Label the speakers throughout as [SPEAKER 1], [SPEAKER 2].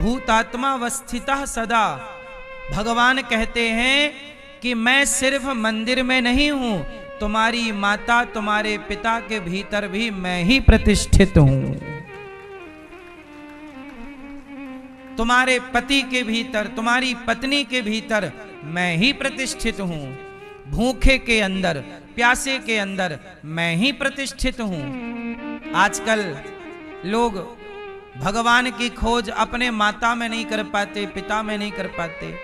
[SPEAKER 1] भूतात्मा वस्थितः सदा। भगवान कहते हैं कि मैं सिर्फ मंदिर में नहीं हूं, तुम्हारी माता तुम्हारे पिता के भीतर भी मैं ही प्रतिष्ठित हूं। तुम्हारे पति के भीतर, तुम्हारी पत्नी के भीतर मैं ही प्रतिष्ठित हूं। भूखे के अंदर, प्यासे के अंदर मैं ही प्रतिष्ठित हूं। आजकल लोग भगवान की खोज अपने माता में नहीं कर पाते, पिता में नहीं कर पाते।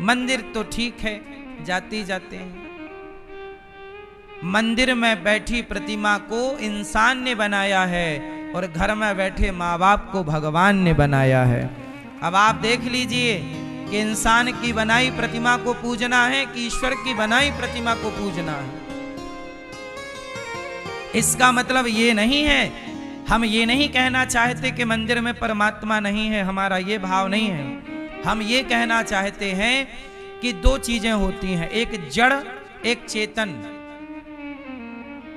[SPEAKER 1] मंदिर तो ठीक है, जाते जाते हैं। मंदिर में बैठी प्रतिमा को इंसान ने बनाया है और घर में बैठे माँ बाप को भगवान ने बनाया है। अब आप देख लीजिए कि इंसान की बनाई प्रतिमा को पूजना है कि ईश्वर की बनाई प्रतिमा को पूजना है। इसका मतलब ये नहीं है, हम ये नहीं कहना चाहते कि मंदिर में परमात्मा नहीं है, हमारा ये भाव नहीं है। हम ये कहना चाहते हैं कि दो चीजें होती हैं, एक जड़ एक चेतन।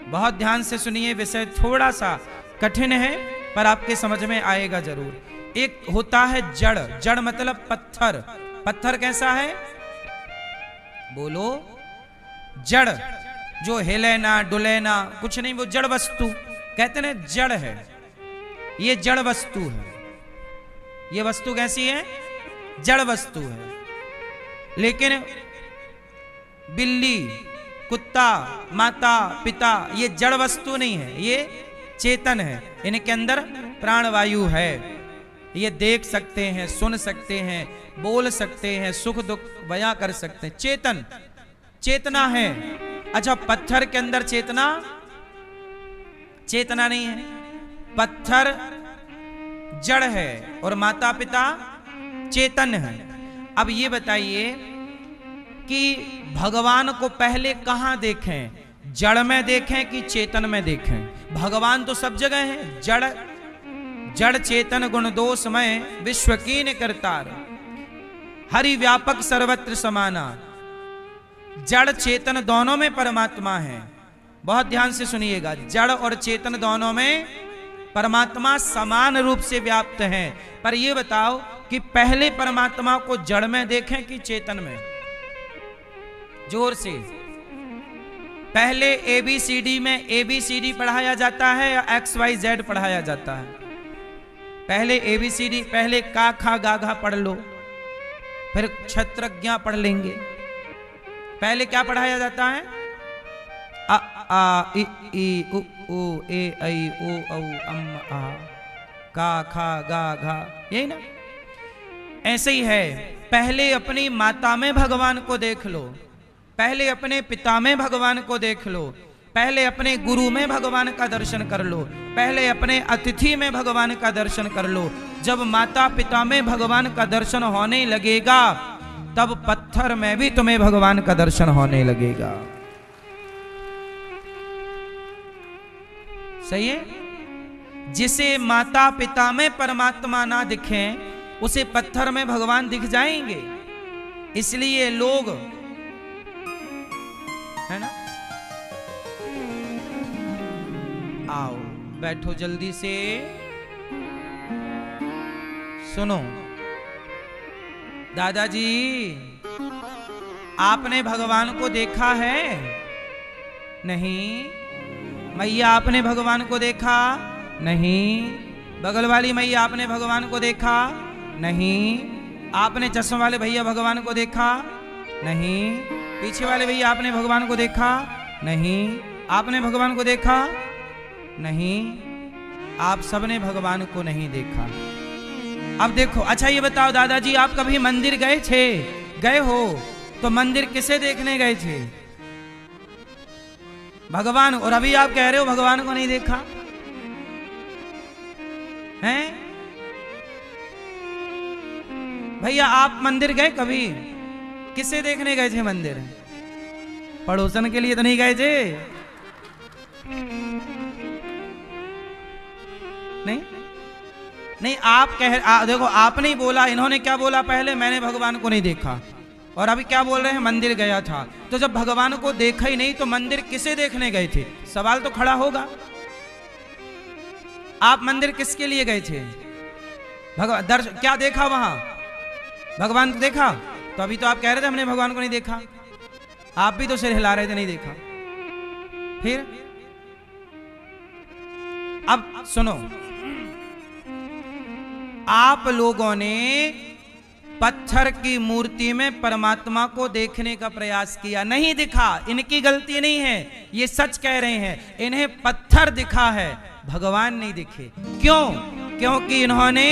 [SPEAKER 1] बहुत ध्यान से सुनिए, विषय थोड़ा सा कठिन है पर आपके समझ में आएगा जरूर। एक होता है जड़, जड़ मतलब पत्थर। पत्थर कैसा है? बोलो। जड़ जो हिले ना डुले ना कुछ नहीं, वो जड़ वस्तु कहते ना, जड़ है। ये जड़ वस्तु है। ये वस्तु कैसी है? जड़ वस्तु है। लेकिन बिल्ली, कुत्ता, माता, पिता ये जड़ वस्तु नहीं है, ये चेतन है। इनके अंदर प्राणवायु है। ये देख सकते हैं, सुन सकते हैं, बोल सकते हैं, सुख दुख बयां कर सकते हैं। चेतन, चेतना है। अच्छा, पत्थर के अंदर चेतना, चेतना नहीं है। पत्थर जड़ है और माता पिता चेतन है। अब ये बताइए कि भगवान को पहले कहां देखें, जड़ में देखें कि चेतन में देखें? भगवान तो सब जगह है। जड़ जड़ चेतन गुण दोषमय विश्व कीन करतार, हरि व्यापक सर्वत्र समाना। जड़ चेतन दोनों में परमात्मा है। बहुत ध्यान से सुनिएगा, जड़ और चेतन दोनों में परमात्मा समान रूप से व्याप्त हैं। पर यह बताओ कि पहले परमात्मा को जड़ में देखें कि चेतन में? जोर से। पहले ABCD में ABCD पढ़ाया जाता है या XYZ पढ़ाया जाता है? पहले ABCD, पहले का खा गा घा पढ़ लो, फिर क्षत्रज्ञा पढ़ लेंगे। पहले क्या पढ़ाया जाता है? अ आ इ ई उ ऊ ए ऐ ओ औ अम आ, का खा गा घा, यही ना? ऐसे ही है। पहले अपनी माता में भगवान को देख लो, पहले अपने पिता में भगवान को देख लो, पहले अपने गुरु में भगवान का दर्शन कर लो, पहले अपने अतिथि में भगवान का दर्शन कर लो। जब माता पिता में भगवान का दर्शन होने लगेगा तब पत्थर में भी तुम्हें भगवान का दर्शन होने लगेगा। सही है? जिसे माता पिता में परमात्मा ना दिखे उसे पत्थर में भगवान दिख जाएंगे। इसलिए लोग, है ना? आओ बैठो जल्दी से, सुनो। दादाजी, आपने भगवान को देखा है? नहीं। मैया, आपने भगवान को देखा? नहीं। बगल वाली मैया, आपने भगवान को देखा? नहीं। आपने चश्मा वाले भैया भगवान को देखा? नहीं। पीछे वाले भैया, आपने भगवान को देखा? नहीं। आपने भगवान को देखा? नहीं। आप सबने भगवान को नहीं देखा। अब देखो, अच्छा ये बताओ दादाजी, आप कभी मंदिर गए थे? गए हो तो मंदिर किसे देखने गए थे? भगवान। और अभी आप कह रहे हो भगवान को नहीं देखा हैं? भैया, आप मंदिर गए कभी? किसे देखने गए थे मंदिर? पड़ोसन के लिए तो नहीं गए थे? नहीं नहीं, आप देखो, आपने ही बोला, इन्होंने क्या बोला पहले? मैंने भगवान को नहीं देखा। और अभी क्या बोल रहे हैं? मंदिर गया था। तो जब भगवान को देखा ही नहीं तो मंदिर किसे देखने गए थे? सवाल तो खड़ा होगा। आप मंदिर किसके लिए गए थे? भगवान दर्शन क्या देखा वहां? भगवान को देखा? तो अभी तो आप कह रहे थे हमने भगवान को नहीं देखा, आप भी तो सिर हिला रहे थे नहीं देखा। फिर अब सुनो, आप लोगों ने पत्थर की मूर्ति में परमात्मा को देखने का प्रयास किया, नहीं दिखा। इनकी गलती नहीं है, ये सच कह रहे हैं। इन्हें पत्थर दिखा है, भगवान नहीं दिखे। क्यों? क्योंकि इन्होंने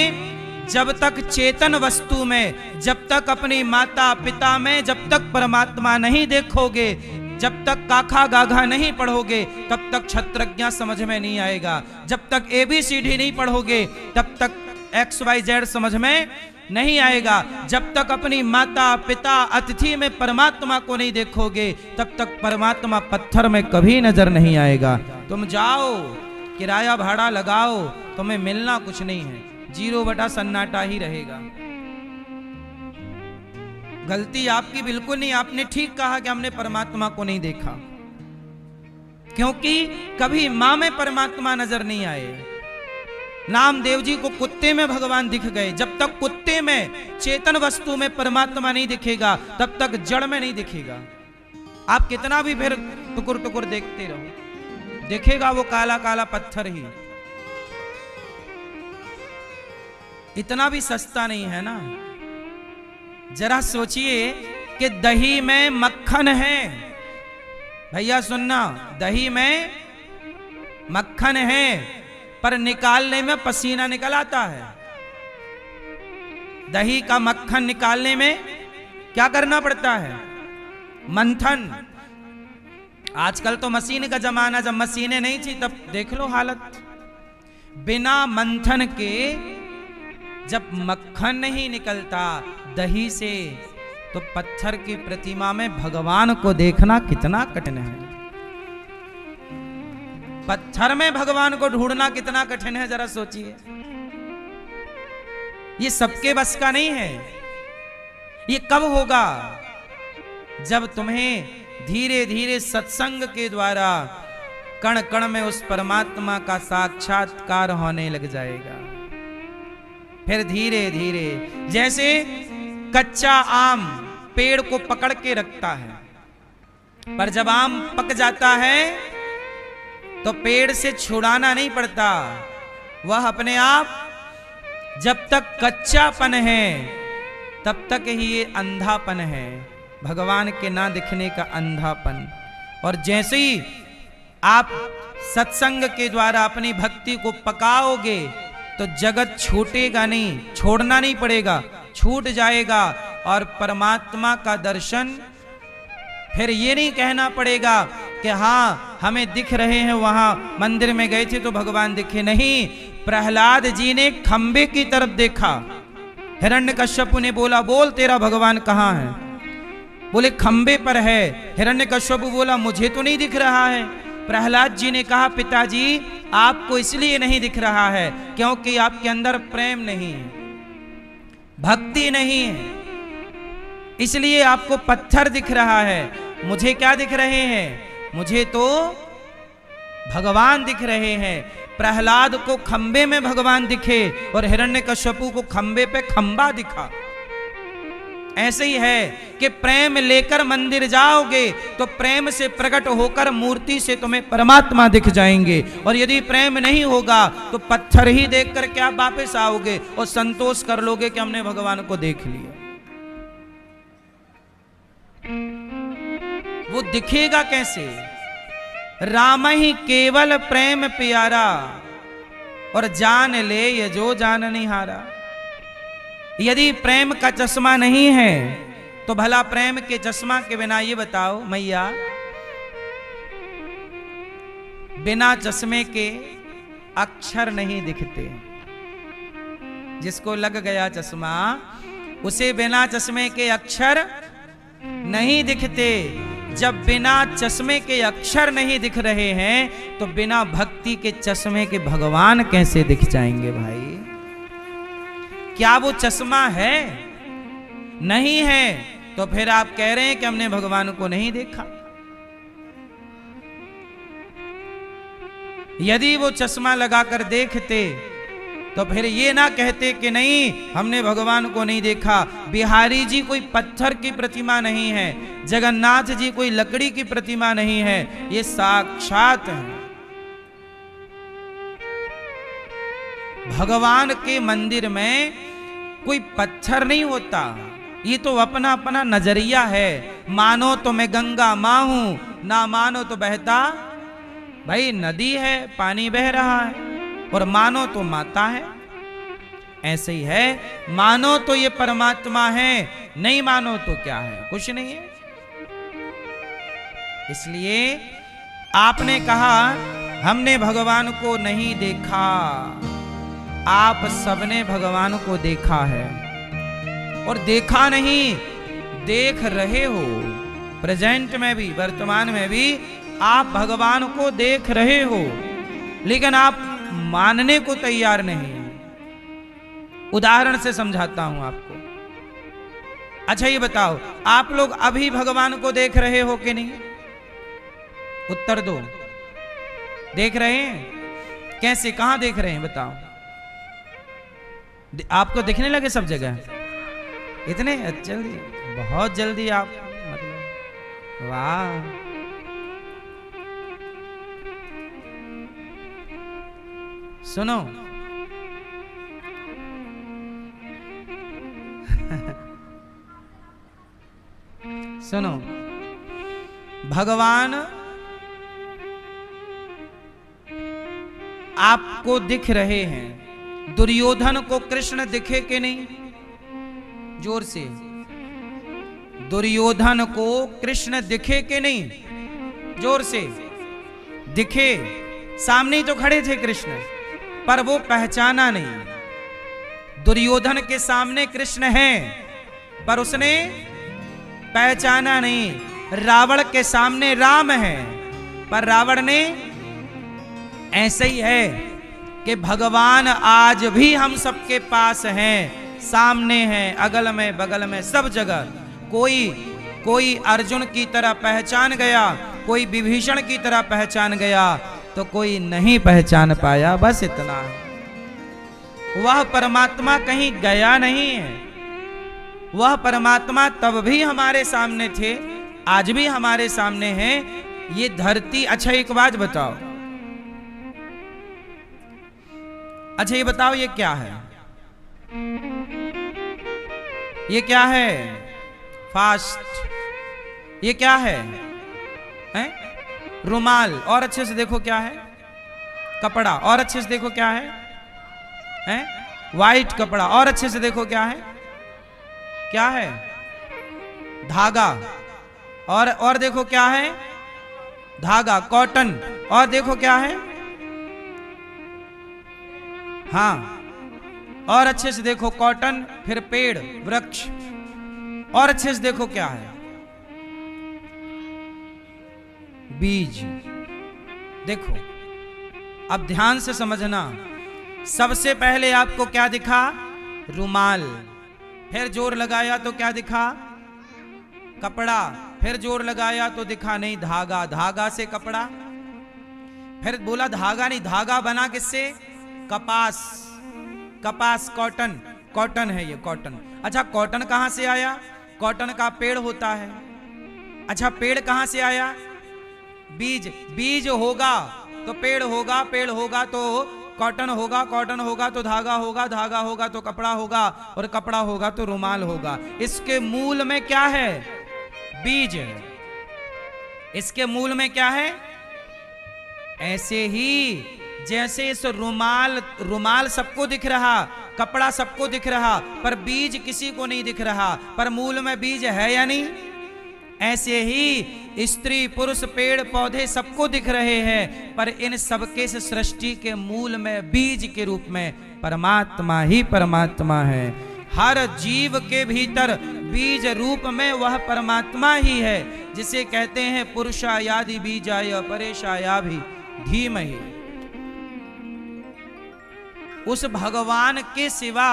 [SPEAKER 1] जब तक चेतन वस्तु में, जब तक अपनी माता पिता में, जब तक परमात्मा नहीं देखोगे, जब तक काखा गाघा नहीं पढ़ोगे, तब तक क्षत्रज्ञ समझ में नहीं आएगा। जब तक ABCD नहीं पढ़ोगे, तब तक XYZ समझ में नहीं आएगा। जब तक अपनी माता पिता अतिथि में परमात्मा को नहीं देखोगे, तब तक परमात्मा पत्थर में कभी नजर नहीं आएगा। तुम जाओ, किराया भाड़ा लगाओ, तुम्हें मिलना कुछ नहीं है, 0 बटा सन्नाटा ही रहेगा। गलती आपकी बिल्कुल नहीं, आपने ठीक कहा कि हमने परमात्मा को नहीं देखा, क्योंकि कभी मां में परमात्मा नजर नहीं आए। नामदेव जी को कुत्ते में भगवान दिख गए। जब तक कुत्ते में, चेतन वस्तु में परमात्मा नहीं दिखेगा, तब तक जड़ में नहीं दिखेगा। आप कितना भी फिर टुकुर टुकुर देखते रहो, दिखेगा वो काला काला पत्थर ही। इतना भी सस्ता नहीं है ना। जरा सोचिए कि दही में मक्खन है, भैया सुनना, दही में मक्खन है, पर निकालने में पसीना निकल आता है। दही का मक्खन निकालने में क्या करना पड़ता है? मंथन। आजकल तो मशीन का जमाना, जब मशीनें नहीं थी तब देख लो हालत। बिना मंथन के जब मक्खन नहीं निकलता दही से, तो पत्थर की प्रतिमा में भगवान को देखना कितना कठिन है। पत्थर में भगवान को ढूंढना कितना कठिन है, जरा सोचिए। ये सबके बस का नहीं है। ये कब होगा? जब तुम्हें धीरे धीरे सत्संग के द्वारा कण कण में उस परमात्मा का साक्षात्कार होने लग जाएगा। फिर धीरे धीरे, जैसे कच्चा आम पेड़ को पकड़ के रखता है, पर जब आम पक जाता है तो पेड़ से छुड़ाना नहीं पड़ता, वह अपने आप जब तक कच्चापन है तब तक ही ये अंधापन है, भगवान के ना दिखने का अंधापन। और जैसे ही आप सत्संग के द्वारा अपनी भक्ति को पकाओगे तो जगत छूटेगा नहीं, छोड़ना नहीं पड़ेगा, छूट जाएगा। और परमात्मा का दर्शन, फिर ये नहीं कहना पड़ेगा कि हाँ हमें दिख रहे हैं, वहां मंदिर में गए थे तो भगवान दिखे। नहीं, प्रहलाद जी ने खंबे की तरफ देखा। हिरण्यकश्यप ने बोला, बोल तेरा भगवान कहाँ है? बोले खंबे पर है। हिरण्यकश्यप बोला, मुझे तो नहीं दिख रहा है। प्रहलाद जी ने कहा, पिताजी आपको इसलिए नहीं दिख रहा है क्योंकि आपके अंदर प्रेम नहीं है, भक्ति नहीं है, इसलिए आपको पत्थर दिख रहा है। मुझे क्या दिख रहे हैं? मुझे तो भगवान दिख रहे हैं। प्रहलाद को खंबे में भगवान दिखे और हिरण्यकश्यपु को खंबे पे खंबा दिखा। ऐसे ही है कि प्रेम लेकर मंदिर जाओगे तो प्रेम से प्रकट होकर मूर्ति से तुम्हें परमात्मा दिख जाएंगे, और यदि प्रेम नहीं होगा तो पत्थर ही देखकर क्या वापस आओगे और संतोष कर लोगे कि हमने भगवान को देख लिया। वो दिखेगा कैसे? राम ही केवल प्रेम प्यारा, और जान ले ये जो जान नहीं हारा। यदि प्रेम का चश्मा नहीं है तो भला प्रेम के चश्मा के बिना, ये बताओ मैया, बिना चश्मे के अक्षर नहीं दिखते। जिसको लग गया चश्मा उसे बिना चश्मे के अक्षर नहीं दिखते। जब बिना चश्मे के अक्षर नहीं दिख रहे हैं तो बिना भक्ति के चश्मे के भगवान कैसे दिख जाएंगे भाई? क्या वो चश्मा है? नहीं है तो फिर आप कह रहे हैं कि हमने भगवान को नहीं देखा। यदि वो चश्मा लगाकर देखते तो फिर ये ना कहते कि नहीं हमने भगवान को नहीं देखा। बिहारी जी कोई पत्थर की प्रतिमा नहीं है, जगन्नाथ जी कोई लकड़ी की प्रतिमा नहीं है, ये साक्षात है। भगवान के मंदिर में कोई पत्थर नहीं होता, ये तो अपना अपना नजरिया है। मानो तो मैं गंगा मां हूं, ना मानो तो बहता भाई नदी है, पानी बह रहा है, और मानो तो माता है। ऐसे ही है, मानो तो ये परमात्मा है, नहीं मानो तो क्या है, कुछ नहीं है। इसलिए आपने कहा हमने भगवान को नहीं देखा, आप सबने भगवान को देखा है, और देखा नहीं देख रहे हो। प्रेजेंट में भी, वर्तमान में भी आप भगवान को देख रहे हो, लेकिन आप मानने को तैयार नहीं। उदाहरण से समझाता हूं आपको। अच्छा ये बताओ, आप लोग अभी भगवान को देख रहे हो कि नहीं? उत्तर दो। देख रहे हैं? कैसे, कहां देख रहे हैं बताओ? आपको दिखने लगे सब जगह? इतने जल्दी, बहुत जल्दी आप, मतलब वाह। सुनो, सुनो, भगवान आपको दिख रहे हैं। दुर्योधन को कृष्ण दिखे कि नहीं? जोर से। दुर्योधन को कृष्ण दिखे कि नहीं? जोर से। दिखे, सामने ही तो खड़े थे कृष्ण, पर वो पहचाना नहीं। दुर्योधन के सामने कृष्ण हैं, पर उसने पहचाना नहीं। रावण के सामने राम है, पर रावण ने, ऐसे ही है कि भगवान आज भी हम सबके पास हैं, सामने हैं, अगल में बगल में, सब जगह। कोई अर्जुन की तरह पहचान गया, कोई विभीषण की तरह पहचान गया, तो कोई नहीं पहचान पाया। बस इतना है। वह परमात्मा कहीं गया नहीं है। वह परमात्मा तब भी हमारे सामने थे, आज भी हमारे सामने हैं। ये धरती, अच्छा एक बात बताओ, अच्छा ये बताओ, ये क्या है? ये क्या है? फास्ट। ये क्या है? हैं? रुमाल। और अच्छे से देखो क्या है? कपड़ा। और अच्छे से देखो क्या है? हैं? वाइट कपड़ा। और अच्छे से देखो क्या है? क्या है? धागा। और देखो क्या है? धागा, कॉटन। और देखो क्या है? हाँ, और अच्छे से देखो कॉटन, फिर पेड़, वृक्ष। और अच्छे से देखो क्या है? बीज। देखो, अब ध्यान से समझना। सबसे पहले आपको क्या दिखा? रुमाल। फिर जोर लगाया तो क्या दिखा? कपड़ा। फिर जोर लगाया तो दिखा नहीं धागा। धागा से कपड़ा। फिर बोला धागा नहीं, धागा बना किससे? कपास। कपास, कॉटन। कॉटन है ये, कॉटन। अच्छा, कॉटन कहां से आया? कॉटन का पेड़ होता है। अच्छा, पेड़ कहां से आया? बीज। बीज होगा तो पेड़ होगा, पेड़ होगा तो कॉटन होगा, कॉटन होगा तो धागा होगा, धागा होगा तो कपड़ा होगा, और कपड़ा होगा तो रुमाल होगा। इसके मूल में क्या है? बीज। इसके मूल में क्या है? ऐसे ही जैसे इस रुमाल सबको दिख रहा, कपड़ा सबको दिख रहा, पर बीज किसी को नहीं दिख रहा, पर मूल में बीज है या नहीं? ऐसे ही स्त्री पुरुष पेड़ पौधे सबको दिख रहे हैं, पर इन सबके से सृष्टि के मूल में बीज के रूप में परमात्मा ही परमात्मा है। हर जीव के भीतर बीज रूप में वह परमात्मा ही है, जिसे कहते हैं पुरुषायादि बीजाय परेशायाभि धीमहि। उस भगवान के सिवा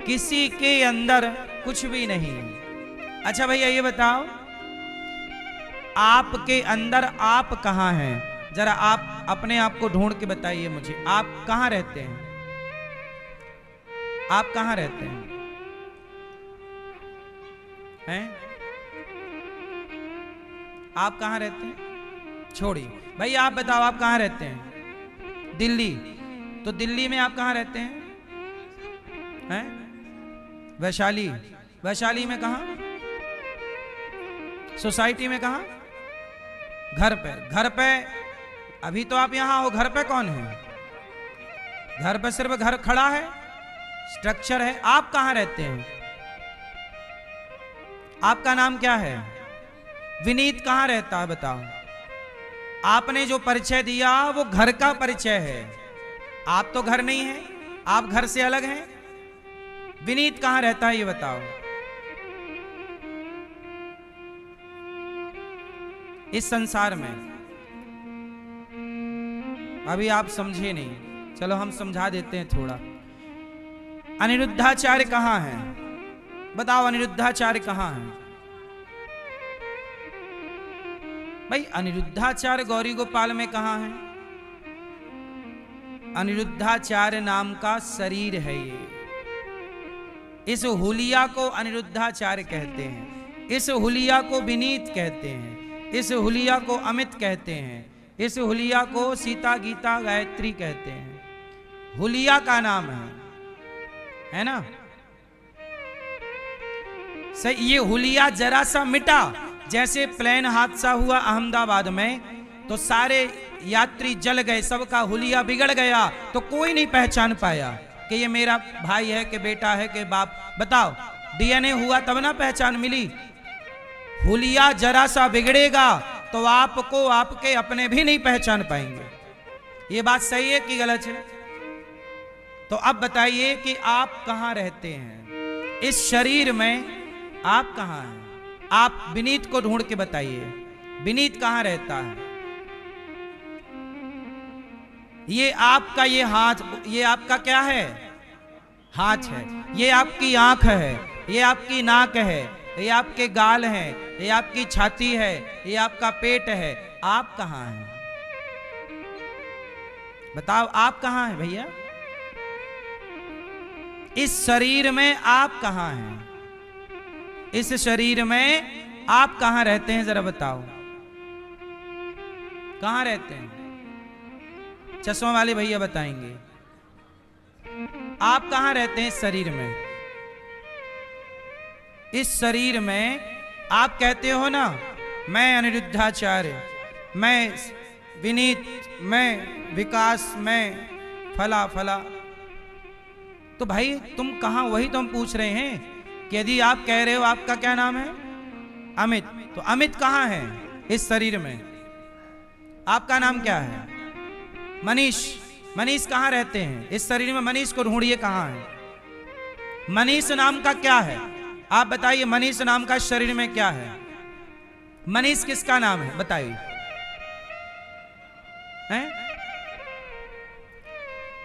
[SPEAKER 1] किसी के अंदर कुछ भी नहीं। अच्छा भैया ये बताओ, आपके अंदर आप कहां हैं? जरा आप अपने आप को ढूंढ के बताइए मुझे, आप कहां रहते हैं? आप कहां रहते हैं? आप कहां रहते हैं? छोड़िए भाई, आप बताओ आप कहां रहते हैं? दिल्ली। तो दिल्ली में आप कहां रहते हैं? वैशाली। वैशाली में कहां? सोसाइटी में कहां? घर पे। घर पे अभी तो आप यहां हो, घर पे कौन है? घर पे सिर्फ घर खड़ा है, स्ट्रक्चर है। आप कहां रहते हैं? आपका नाम क्या है? विनीत कहां रहता है बताओ? आपने जो परिचय दिया वो घर का परिचय है। आप तो घर नहीं है, आप घर से अलग हैं। विनीत कहां रहता है ये बताओ? इस संसार में। अभी आप समझे नहीं, चलो हम समझा देते हैं थोड़ा। अनिरुद्धाचार्य कहां है? बताओ अनिरुद्धाचार्य कहां है? भाई अनिरुद्धाचार्य गौरी गोपाल में कहां है? अनिरुद्धाचार्य नाम का शरीर है ये। इस हुलिया को अनिरुद्धाचार्य कहते हैं, इस हुलिया को विनीत कहते हैं, इस हुलिया को अमित कहते हैं, इस हुलिया को सीता गीता गायत्री कहते हैं। हुलिया का नाम है ना? सही। ये हुलिया जरा सा मिटा, जैसे प्लेन हादसा हुआ अहमदाबाद में तो सारे यात्री जल गए, सबका हुलिया बिगड़ गया, तो कोई नहीं पहचान पाया कि ये मेरा भाई है कि बेटा है कि बाप। बताओ, डीएनए हुआ तब ना पहचान मिली। हुलिया जरा सा बिगड़ेगा तो आपको आपके अपने भी नहीं पहचान पाएंगे। ये बात सही है कि गलत है? तो अब बताइए कि आप कहां रहते हैं? इस शरीर में आप कहां हैं? आप विनीत को ढूंढ के बताइए, विनीत कहां रहता है? ये आपका ये हाथ, ये आपका क्या है? हाथ है। ये आपकी आंख है, ये आपकी नाक है, ये आपके गाल हैं, ये आपकी छाती है, ये आपका पेट है। आप कहां हैं? बताओ आप कहां हैं भैया? इस शरीर में आप कहां हैं? इस शरीर में आप कहां रहते हैं? जरा बताओ कहां रहते हैं? चश्मा वाले भैया बताएंगे। आप कहां रहते हैं इस शरीर में? इस शरीर में आप कहते हो ना, मैं अनिरुद्धाचार्य, मैं विनीत, मैं विकास, मैं फला फला। तो भाई तुम कहां? वही तो हम पूछ रहे हैं कि यदि आप कह रहे हो आपका क्या नाम है? अमित, तो अमित कहां है इस शरीर में? आपका नाम क्या है? मनीष। मनीष कहां रहते हैं इस शरीर में? मनीष को ढूंढिए कहां है? मनीष नाम का क्या है? आप बताइए, मनीष नाम का शरीर में क्या है? मनीष किसका नाम है बताइए?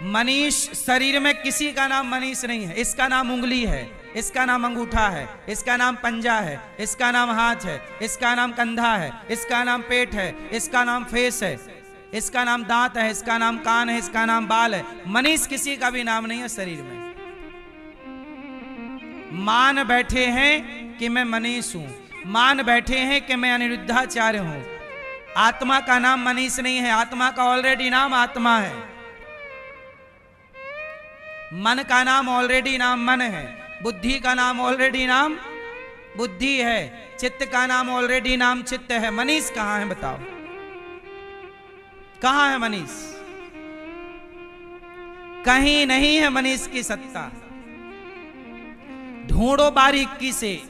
[SPEAKER 1] मनीष शरीर में किसी का नाम मनीष नहीं है। इसका नाम उंगली है, इसका नाम अंगूठा है, इसका नाम पंजा है, इसका नाम हाथ है, इसका नाम कंधा है, इसका नाम पेट है, इसका नाम फेस है, इसका नाम दांत है, इसका नाम कान है, इसका नाम बाल है। मनीष किसी का भी नाम नहीं है शरीर में। मान बैठे हैं कि मैं मनीष हूं, मान बैठे हैं कि मैं अनिरुद्धाचार्य हूं। आत्मा का नाम मनीष नहीं है, आत्मा का ऑलरेडी नाम आत्मा है। मन का नाम ऑलरेडी नाम मन है, बुद्धि का नाम ऑलरेडी नाम बुद्धि है, चित्त का नाम ऑलरेडी नाम चित्त है। मनीष कहां है बताओ? कहां है मनीष? कहीं नहीं है मनीष की सत्ता। ढूंढो बारीकी से,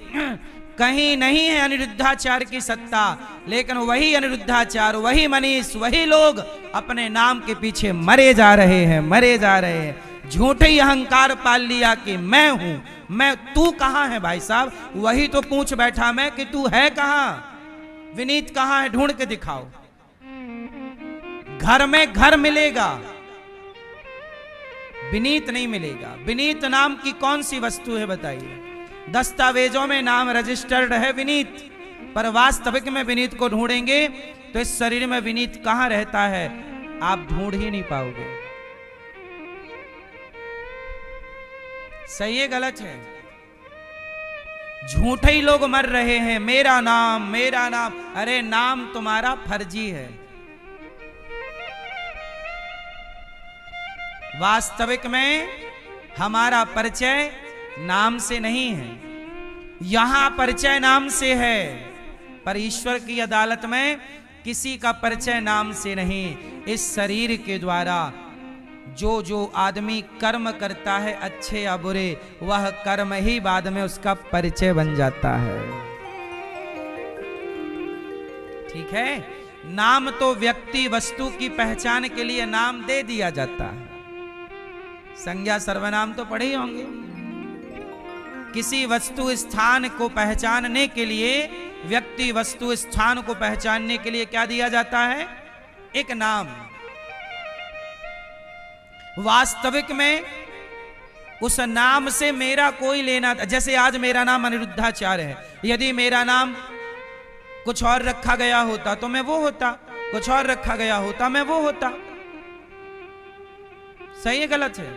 [SPEAKER 1] कहीं नहीं है अनिरुद्धाचार्य की सत्ता। लेकिन वही अनिरुद्धाचार्य, वही मनीष, वही लोग अपने नाम के पीछे मरे जा रहे हैं, मरे जा रहे हैं। झूठे ही अहंकार पाल लिया कि मैं हूं, मैं। तू कहां है भाई साहब? वही तो पूछ बैठा मैं कि तू है कहां? विनीत कहां है? ढूंढ के दिखाओ। घर में घर मिलेगा, विनीत नहीं मिलेगा। विनीत नाम की कौन सी वस्तु है बताइए? दस्तावेजों में नाम रजिस्टर्ड है विनीत, पर वास्तविक में विनीत को ढूंढेंगे तो इस शरीर में विनीत कहां रहता है आप ढूंढ ही नहीं पाओगे। सही है गलत है? झूठे ही लोग मर रहे हैं, मेरा नाम मेरा नाम। अरे नाम तुम्हारा फर्जी है, वास्तविक में हमारा परिचय नाम से नहीं है। यहां परिचय नाम से है, पर ईश्वर की अदालत में किसी का परिचय नाम से नहीं। इस शरीर के द्वारा जो आदमी कर्म करता है, अच्छे या बुरे, वह कर्म ही बाद में उसका परिचय बन जाता है। ठीक है? नाम तो व्यक्ति वस्तु की पहचान के लिए नाम दे दिया जाता है। संज्ञा सर्वनाम तो पढ़े ही होंगे। किसी वस्तु स्थान को पहचानने के लिए, व्यक्ति वस्तु स्थान को पहचानने के लिए क्या दिया जाता है? एक नाम। वास्तविक में उस नाम से मेरा कोई लेना, जैसे आज मेरा नाम अनिरुद्धाचार्य है, यदि मेरा नाम कुछ और रखा गया होता तो मैं वो होता, कुछ और रखा गया होता मैं वो होता। सही है गलत है?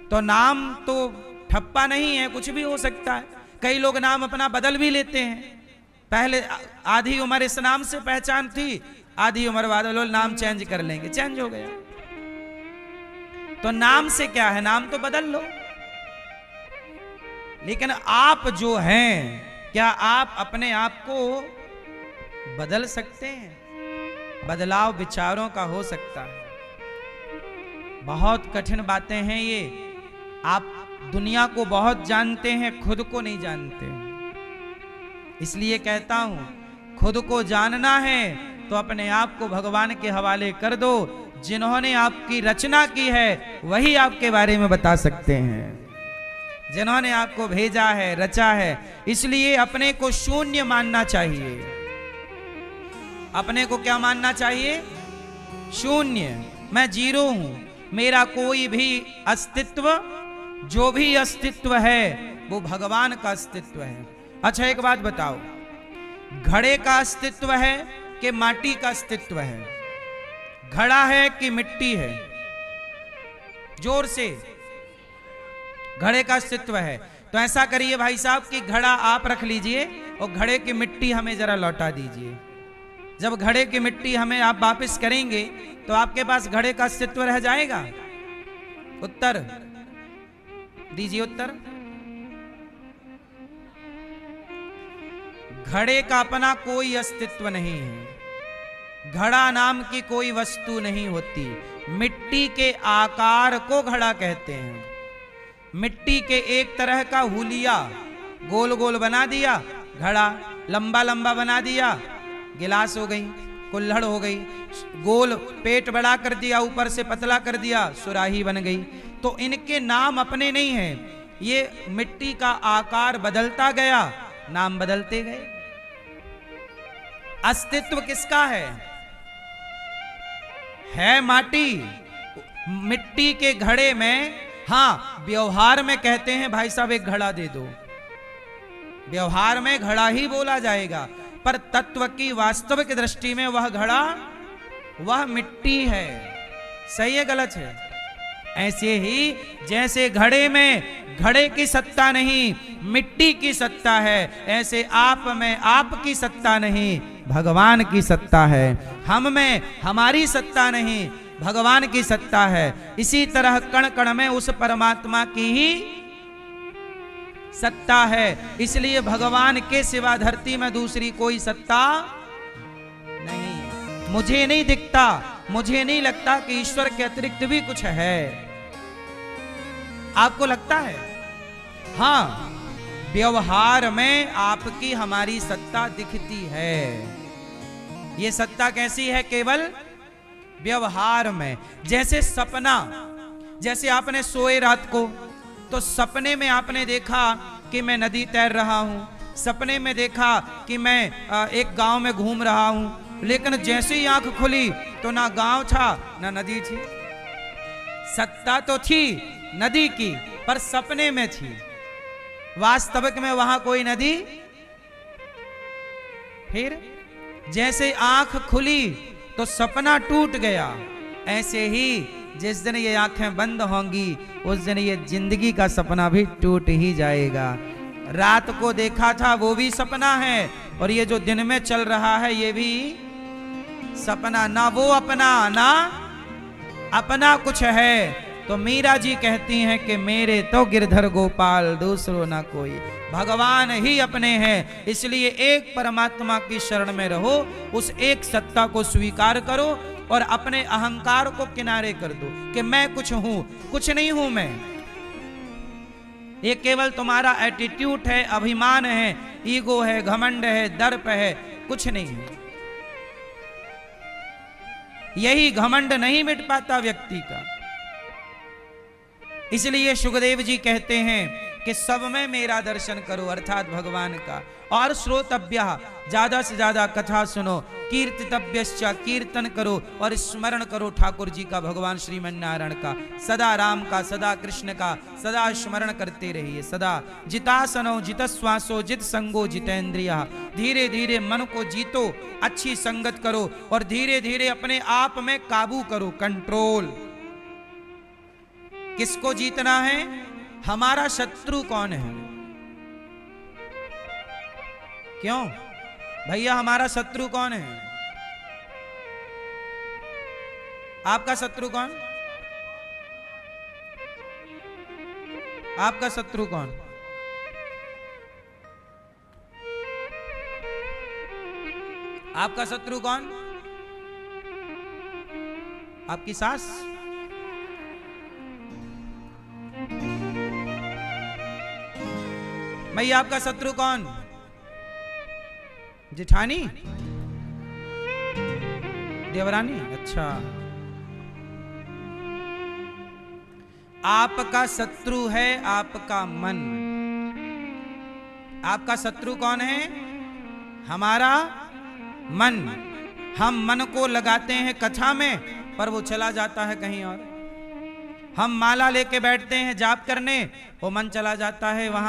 [SPEAKER 1] तो नाम तो ठप्पा नहीं है, कुछ भी हो सकता है। कई लोग नाम अपना बदल भी लेते हैं। पहले आधी उम्र इस नाम से पहचान थी, आधी उम्र बाद लोग नाम चेंज कर लेंगे, चेंज हो गया। तो नाम से क्या है? नाम तो बदल लो। लेकिन आप जो हैं, क्या आप अपने आप को बदल सकते हैं? बदलाव विचारों का हो सकता है। बहुत कठिन बातें हैं ये। आप दुनिया को बहुत जानते हैं, खुद को नहीं जानते। इसलिए कहता हूं, खुद को जानना है तो अपने आप को भगवान के हवाले कर दो। जिन्होंने आपकी रचना की है वही आपके बारे में बता सकते हैं, जिन्होंने आपको भेजा है, रचा है। इसलिए अपने को शून्य मानना चाहिए। अपने को क्या मानना चाहिए? शून्य। मैं जीरो हूं, मेरा कोई भी अस्तित्व, जो भी अस्तित्व है वो भगवान का अस्तित्व है। अच्छा एक बात बताओ, घड़े का अस्तित्व है कि माटी का अस्तित्व है? घड़ा है कि मिट्टी है? जोर से। घड़े का अस्तित्व है। तो ऐसा करिए भाई साहब कि घड़ा आप रख लीजिए और घड़े की मिट्टी हमें जरा लौटा दीजिए। जब घड़े की मिट्टी हमें आप वापस करेंगे तो आपके पास घड़े का अस्तित्व रह जाएगा? उत्तर दीजिए, उत्तर। घड़े का अपना कोई अस्तित्व नहीं है। घड़ा नाम की कोई वस्तु नहीं होती। मिट्टी के आकार को घड़ा कहते हैं। मिट्टी के एक तरह का हुलिया गोल गोल बना दिया, घड़ा लंबा लंबा बना दिया, गिलास हो गई, कुल्हड़ हो गई। गोल पेट बड़ा कर दिया, ऊपर से पतला कर दिया, सुराही बन गई। तो इनके नाम अपने नहीं हैं। ये मिट्टी का आकार बदलता गया, नाम बदलते गए। अस्तित्व किसका है माटी। मिट्टी के घड़े में, हाँ व्यवहार में कहते हैं भाई साहब एक घड़ा दे दो, व्यवहार में घड़ा ही बोला जाएगा, पर तत्व की वास्तविक दृष्टि में वह घड़ा, वह मिट्टी है। सही है गलत है? ऐसे ही जैसे घड़े में घड़े की सत्ता नहीं, मिट्टी की सत्ता है, ऐसे आप में आपकी सत्ता नहीं, भगवान की सत्ता है। हम में हमारी सत्ता नहीं, भगवान की सत्ता है। इसी तरह कण कण में उस परमात्मा की ही सत्ता है। इसलिए भगवान के सिवा धरती में दूसरी कोई सत्ता नहीं। मुझे नहीं दिखता, मुझे नहीं लगता कि ईश्वर के अतिरिक्त भी कुछ है। आपको लगता है? हाँ, व्यवहार में आपकी हमारी सत्ता दिखती है। ये सत्ता कैसी है? केवल व्यवहार में। जैसे सपना, जैसे आपने सोए रात को, तो सपने में आपने देखा कि मैं नदी तैर रहा हूं, सपने में देखा कि मैं एक गांव में घूम रहा हूं, लेकिन जैसे ही आंख खुली तो ना गांव था ना नदी थी। सत्ता तो थी नदी की, पर सपने में थी, वास्तविक में वहां कोई नदी। फिर जैसे आंख खुली तो सपना टूट गया। ऐसे ही जिस दिन ये आंखें बंद होंगी उस दिन ये जिंदगी का सपना भी टूट ही जाएगा। रात को देखा था वो भी सपना है, और ये जो दिन में चल रहा है ये भी सपना। ना वो अपना ना अपना कुछ है। तो मीरा जी कहती हैं कि मेरे तो गिरधर गोपाल दूसरो ना कोई, भगवान ही अपने हैं। इसलिए एक परमात्मा की शरण में रहो, उस एक सत्ता को स्वीकार करो और अपने अहंकार को किनारे कर दो कि मैं कुछ हूं। कुछ नहीं हूं मैं, ये केवल तुम्हारा एटीट्यूड है, अभिमान है, ईगो है, घमंड है, दर्प है, कुछ नहीं है। यही घमंड नहीं मिट पाता व्यक्ति का। इसलिए सुखदेव जी कहते हैं कि सब में मेरा दर्शन करो, अर्थात भगवान का। और श्रोतव्य, ज्यादा से ज्यादा कथा सुनो, कीर्तितव्यश्च, कीर्तन करो और स्मरण करो ठाकुर जी का, भगवान श्रीमन नारायण का, सदा राम का, सदा कृष्ण का, सदा स्मरण करते रहिए। सदा जितासनो जितश्वासो जित संगो जितेंद्रिया, धीरे धीरे मन को जीतो, अच्छी संगत करो और धीरे धीरे अपने आप में काबू करो, कंट्रोल। किसको जीतना है? हमारा शत्रु कौन है? क्यों भैया, हमारा शत्रु कौन है? आपका शत्रु कौन? आपका शत्रु कौन? आपका शत्रु कौन? आपकी सास? भैया आपका शत्रु कौन? जेठानी? देवरानी? अच्छा, आपका शत्रु है आपका मन। आपका शत्रु कौन है? हमारा मन। हम मन को लगाते हैं कथा में, पर वो चला जाता है कहीं और। हम माला लेके बैठते हैं जाप करने, वो मन चला जाता है वहां।